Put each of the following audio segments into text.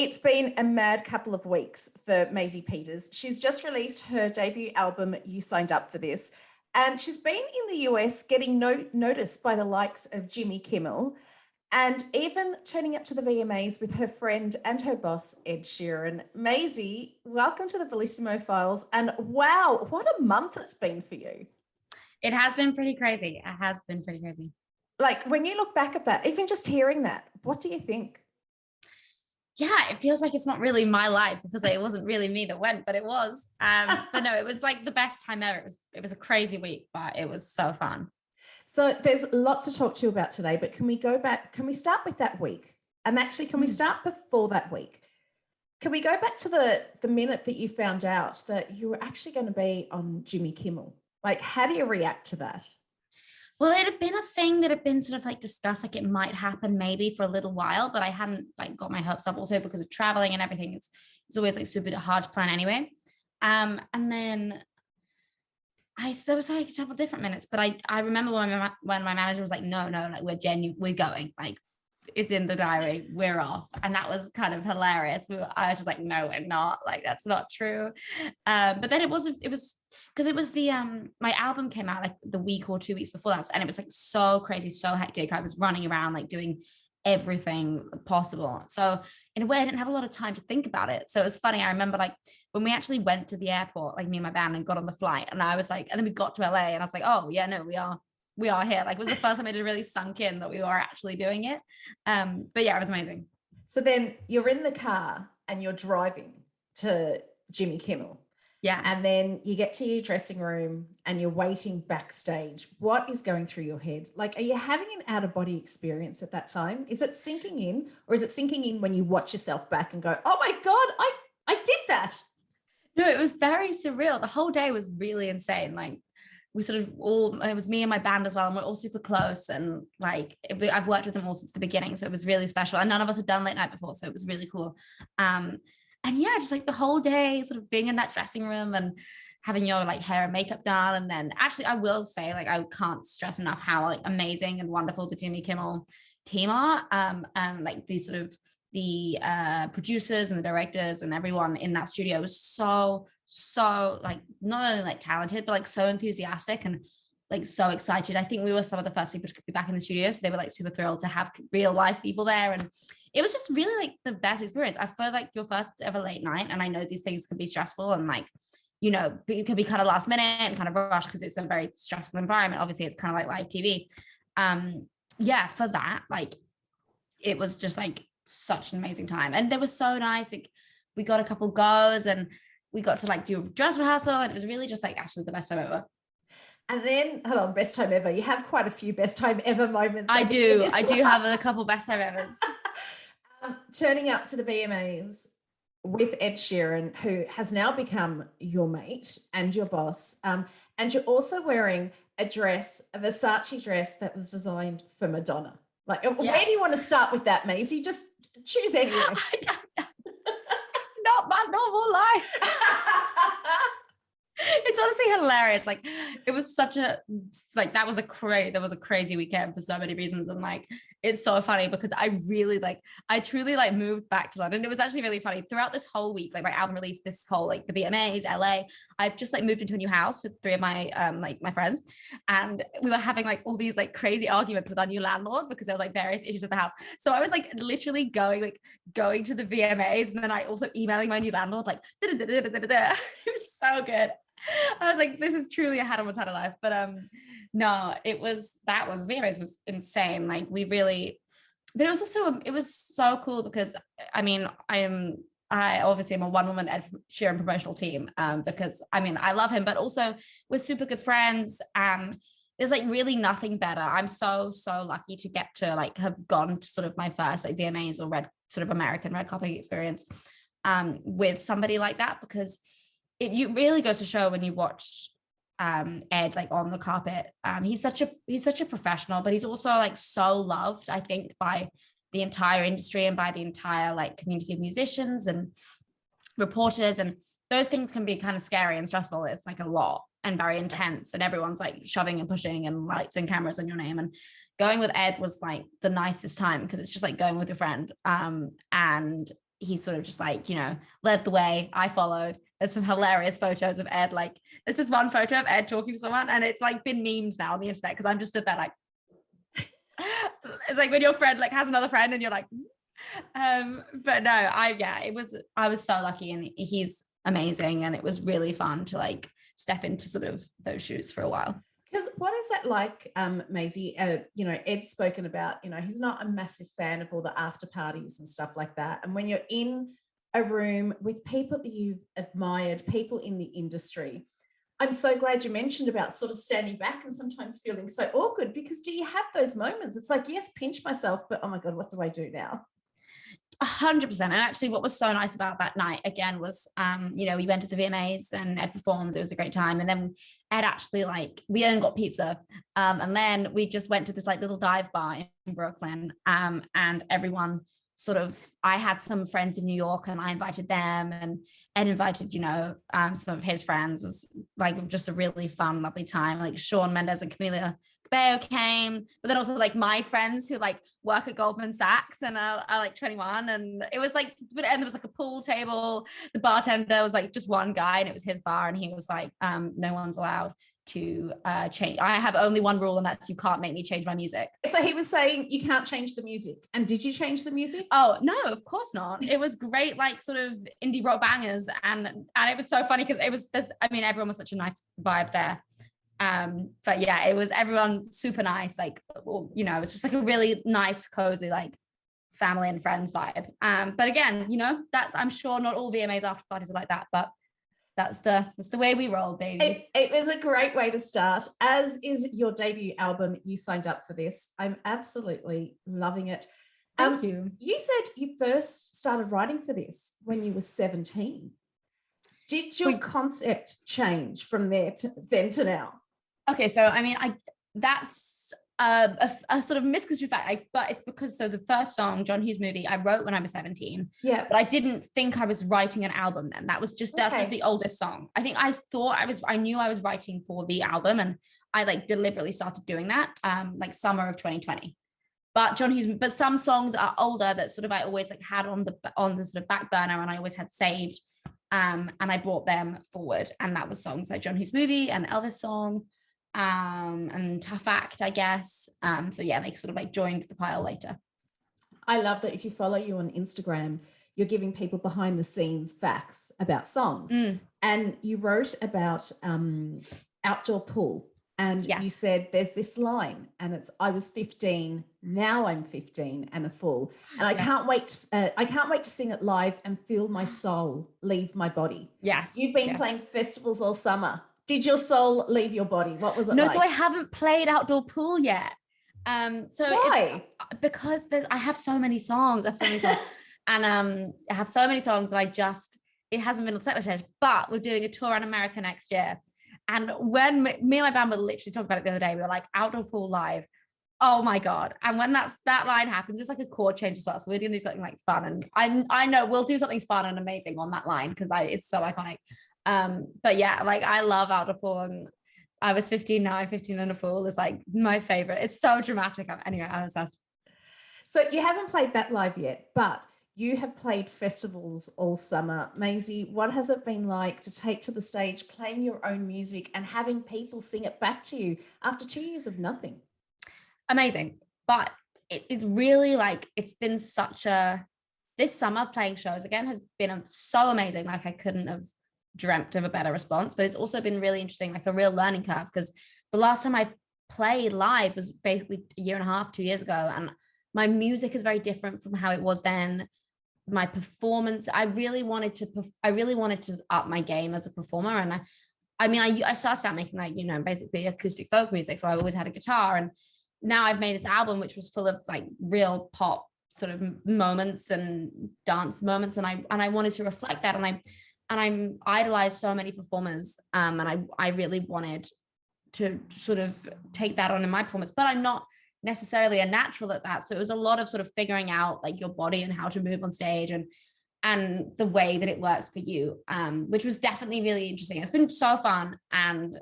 It's been a mad couple of weeks for Maisie Peters. She's just released her debut album, You Signed Up for This, and she's been in the US getting noticed by the likes of Jimmy Kimmel and even turning up to the VMAs with her friend and her boss, Ed Sheeran. Maisie, welcome to the Bellissimo Files. And wow, what a month it's been for you. It has been pretty crazy. It has been pretty crazy. Like when you look back at that, even just hearing that, what do you think? Yeah, it feels like it's not really my life. It feels like it wasn't really me that went, but it was. But no, it was like the best time ever. It was a crazy week, but it was so fun. So there's lots to talk to you about today, but can we go back? Can we start with that week? And actually, can we start before that week? Can we go back to the minute that you found out that you were actually going to be on Jimmy Kimmel? Like, how do you react to that? Well, it had been a thing that had been sort of like discussed, like it might happen maybe for a little while, but I hadn't like got my hopes up also because of traveling and everything. It's always like super hard to plan anyway. And then there was like a couple different minutes, but I remember when my manager was like, no, like we're going, like it's in the diary, we're off. And that was kind of hilarious. I was just like, no, we're not, like, that's not true. But then it was because it was the, my album came out like the week or 2 weeks before that. And it was like so crazy, so hectic. I was running around, like doing everything possible. So in a way, I didn't have a lot of time to think about it. So it was funny. I remember like when we actually went to the airport, like me and my band, and got on the flight, and I was like, and then we got to LA and I was like, oh yeah, no, we are here. Like it was the first time it had really sunk in that we were actually doing it. But yeah, it was amazing. So then you're in the car and you're driving to Jimmy Kimmel. Yeah. And then you get to your dressing room and you're waiting backstage. What is going through your head? Like, are you having an out of body experience at that time? Is it sinking in, or is it sinking in when you watch yourself back and go, oh my God, I did that? No, it was very surreal. The whole day was really insane. Like we sort of it was me and my band as well, and we're all super close, and like I've worked with them all since the beginning, so it was really special, and none of us had done late night before, so it was really cool. And yeah, just like the whole day sort of being in that dressing room and having your like hair and makeup done. And then actually I will say, like, I can't stress enough how like amazing and wonderful the Jimmy Kimmel team are, and like these sort of the producers and the directors and everyone in that studio was so like not only like talented, but like so enthusiastic and like so excited. I think we were some of the first people to be back in the studio, so they were like super thrilled to have real life people there, and it was just really like the best experience. I feel like your first ever late night, and I know these things can be stressful and like, you know, it can be kind of last minute and kind of rushed because it's a very stressful environment. Obviously it's kind of like live TV. Yeah, for that, like it was just like such an amazing time, and they were so nice. Like we got a couple goes and we got to like do a dress rehearsal, and it was really just like actually the best time ever. And then, hold on, best time ever. You have quite a few best time ever moments. I do have a couple best time evers. Turning up to the VMAs with Ed Sheeran, who has now become your mate and your boss. And you're also wearing a Versace dress that was designed for Madonna. Like, yes. Where do you want to start with that, Maisie? Just choose anywhere. I don't know. It's not my normal life. It's honestly hilarious. Like it was such a like that was a crazy weekend for so many reasons, and like it's so funny because I truly like moved back to London. It was actually really funny throughout this whole week, like my album release, this whole like the VMAs, LA. I've just like moved into a new house with 3 of my like my friends, and we were having like all these like crazy arguments with our new landlord because there was like various issues with the house. So I was like literally going to the VMAs, and then I also emailing my new landlord like it was so good. I was like, this is truly a Hannah Montana life. But no, VMAs was insane. Like we really, but it was also, it was so cool because I mean, I obviously am a one-woman Ed Sheeran promotional team because I mean, I love him, but also we're super good friends. There's like really nothing better. I'm so lucky to get to like have gone to sort of my first like VMAs or American red carpet experience with somebody like that, because it really goes to show when you watch Ed like on the carpet. He's such a professional, but he's also like so loved, I think, by the entire industry and by the entire like community of musicians and reporters. And those things can be kind of scary and stressful. It's like a lot and very intense, and everyone's like shoving and pushing and lights and cameras on your name. And going with Ed was like the nicest time because it's just like going with your friend. And he sort of just like, led the way. I followed. There's some hilarious photos of Ed. Like, this is one photo of Ed talking to someone, and it's like been memed now on the internet because I'm just stood there like, it's like when your friend like has another friend and you're like, but no, I was so lucky, and he's amazing, and it was really fun to like step into sort of those shoes for a while. Because what is that like, Maisie? Ed's spoken about, he's not a massive fan of all the after parties and stuff like that. And when you're in a room with people that you've admired, people in the industry, I'm so glad you mentioned about sort of standing back and sometimes feeling so awkward, because do you have those moments? It's like, yes, pinch myself, but oh my God, what do I do now? 100%. And actually what was so nice about that night again was, we went to the VMAs and Ed performed. It was a great time. And then Ed actually we then got pizza. And then we just went to this like little dive bar in Brooklyn. And everyone I had some friends in New York and I invited them, and Ed invited, some of his friends. Was like just a really fun, lovely time. Like Shawn Mendes and Camila Cabello came, but then also like my friends who like work at Goldman Sachs and are like 21, and it was like, and there was like a pool table. The bartender was like just one guy, and it was his bar, and he was like, no one's allowed to change. I have only one rule, and that's you can't make me change my music. So he was saying you can't change the music. And did you change the music? Oh no, of course not. It was great, like sort of indie rock bangers, and it was so funny because it was this. I mean, everyone was such a nice vibe there. But yeah, it was everyone super nice. Like, it's just like a really nice, cozy, like family and friends vibe. But again, that's, I'm sure not all VMAs after parties are like that, but that's the way we roll, baby. It is a great way to start, as is your debut album. You signed up for this. I'm absolutely loving it. Thank you. You said you first started writing for this when you were 17. Did your concept change from then to now? Okay, so I mean, that's a sort of misconstrued fact, but it's because the first song, John Hughes Movie, I wrote when I was 17. Yeah, but I didn't think I was writing an album then. That's just the oldest song. I think I knew I was writing for the album, and I like deliberately started doing that like summer of 2020. But but some songs are older that sort of I always like had on the sort of back burner, and I always had saved, and I brought them forward, and that was songs like John Hughes Movie and Elvis Song, and Tough Act, I guess. So yeah, they sort of like joined the pile later. I love that if you follow you on Instagram, you're giving people behind the scenes facts about songs. And you wrote about outdoor pool, and you said there's this line, and it's, I was 15, now I'm 15 and a fool, and I can't wait to sing it live and feel my soul leave my body. Yes, you've been playing festivals all summer. Did your soul leave your body? What was it like? So I haven't played outdoor pool yet. So why? It's because I have so many songs. And I have so many songs that it hasn't been on set stage, but we're doing a tour around America next year. And when me and my band were literally talking about it the other day, we were like, outdoor pool live. Oh my God. And when that line happens, it's like a chord change as well. So we're going to do something like fun. And I know we'll do something fun and amazing on that line because it's so iconic. But yeah, like I love outdoor pool, and I was 15, now I'm 15 and a fool is like my favorite. It's so dramatic. Anyway, I was asked. So you haven't played that live yet, but you have played festivals all summer. Maisie, what has it been like to take to the stage, playing your own music and having people sing it back to you after 2 years of nothing? Amazing. But it's really like, it's been this summer playing shows again has been so amazing. Like I couldn't have dreamt of a better response, but it's also been really interesting, like a real learning curve, because the last time I played live was basically a year and a half, 2 years ago, and my music is very different from how it was then. My performance, I really wanted to up my game as a performer, and I started out making like basically acoustic folk music, so I always had a guitar, and now I've made this album which was full of like real pop sort of moments and dance moments, and I wanted to reflect that, and I idolized so many performers, and I really wanted to sort of take that on in my performance, but I'm not necessarily a natural at that. So it was a lot of sort of figuring out like your body and how to move on stage and the way that it works for you, which was definitely really interesting. It's been so fun, and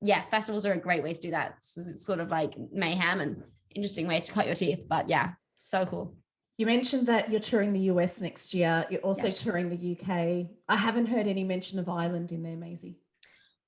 yeah, festivals are a great way to do that. It's sort of like mayhem and interesting way to cut your teeth, but yeah, so cool. You mentioned that you're touring the US next year. You're also Yes. touring the UK. I haven't heard any mention of Ireland in there, Maisie.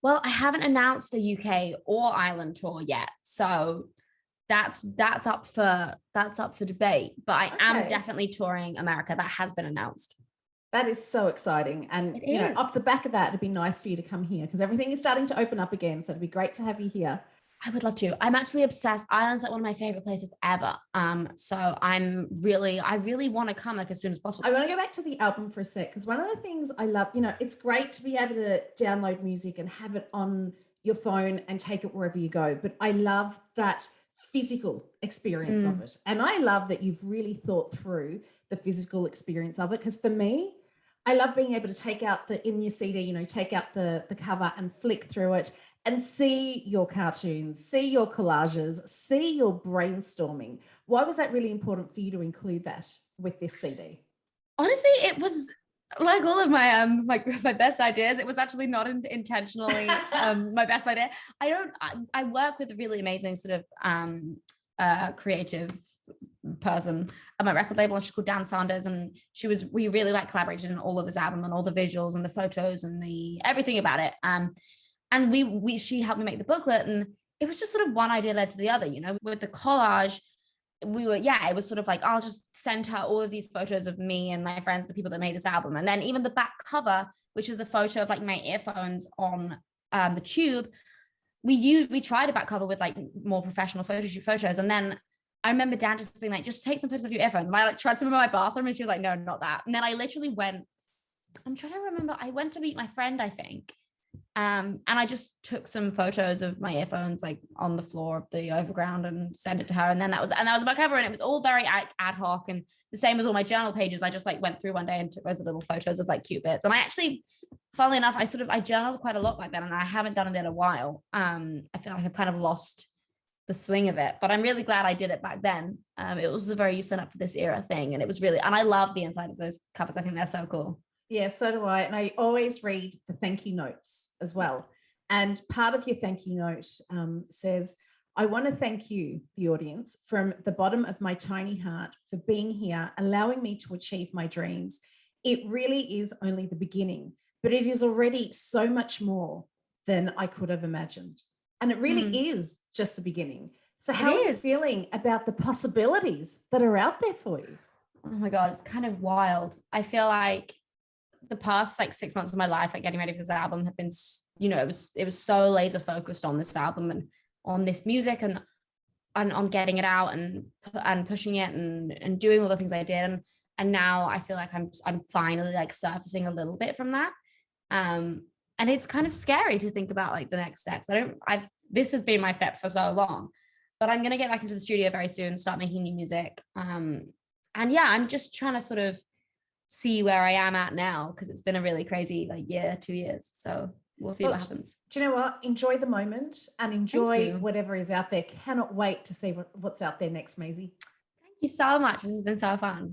Well, I haven't announced a UK or Ireland tour yet, so that's up for debate. But I am Okay. definitely touring America. That has been announced. That is so exciting. And, It you know, is. off the back of that, it'd be nice for you to come here because everything is starting to open up again. So it'd be great to have you here. I would love to. I'm actually obsessed. Ireland's like one of my favorite places ever. So I really want to come like as soon as possible. I want to go back to the album for a sec because one of the things I love, you know, it's great to be able to download music and have it on your phone and take it wherever you go. But I love that physical experience of it. And I love that you've really thought through the physical experience of it. Because for me, I love being able to take out in your CD, you know, take out the cover and flick through it and see your cartoons, see your collages, see your brainstorming. Why was that really important for you to include that with this CD? Honestly, it was like all of my best ideas. It was actually not intentionally my best idea. I work with a really amazing sort of creative person at my record label, and she's called Dan Sanders, and we really like collaborated in all of this album and all the visuals and the photos and the everything about it. And she helped me make the booklet, and it was just sort of one idea led to the other, you know, with the collage. It was sort of like, I'll just send her all of these photos of me and my friends, the people that made this album. And then even the back cover, which is a photo of like my earphones on the tube, we tried a back cover with like more professional photo shoot photos. And then I remember Dan just being like, just take some photos of your earphones. And I like tried some in my bathroom, and she was like, no, not that. And then I literally I'm trying to remember, I went to meet my friend, I think. And I just took some photos of my earphones like on the floor of the overground and sent it to her. And that was my cover, and it was all very ad hoc. And the same with all my journal pages. I just like went through one day and took those little photos of like cute bits. And I actually, funnily enough, I journaled quite a lot back then, and I haven't done it in a while. I feel like I've kind of lost the swing of it, but I'm really glad I did it back then. It was a very you set up for this era thing, and it was really, and I love the inside of those covers. I think they're so cool. Yeah, so do I. And I always read the thank you notes as well. And part of your thank you note says, I want to thank you, the audience, from the bottom of my tiny heart for being here, allowing me to achieve my dreams. It really is only the beginning, but it is already so much more than I could have imagined. And it really is just the beginning. So how are you feeling about the possibilities that are out there for you? Oh my God, it's kind of wild. I feel like the past like 6 months of my life, like getting ready for this album, have been, you know, it was so laser focused on this album and on this music and on getting it out and pushing it and doing all the things I did. And now I feel like I'm finally like surfacing a little bit from that. And it's kind of scary to think about like the next steps. This has been my step for so long, but I'm going to get back into the studio very soon, start making new music. And yeah, I'm just trying to sort of see where I am at now, because it's been a really crazy like 2 years. So we'll see what happens. Do you know what? Enjoy the moment and enjoy whatever is out there. Cannot wait to see what's out there next, Maisie. Thank you so much. This has been so fun.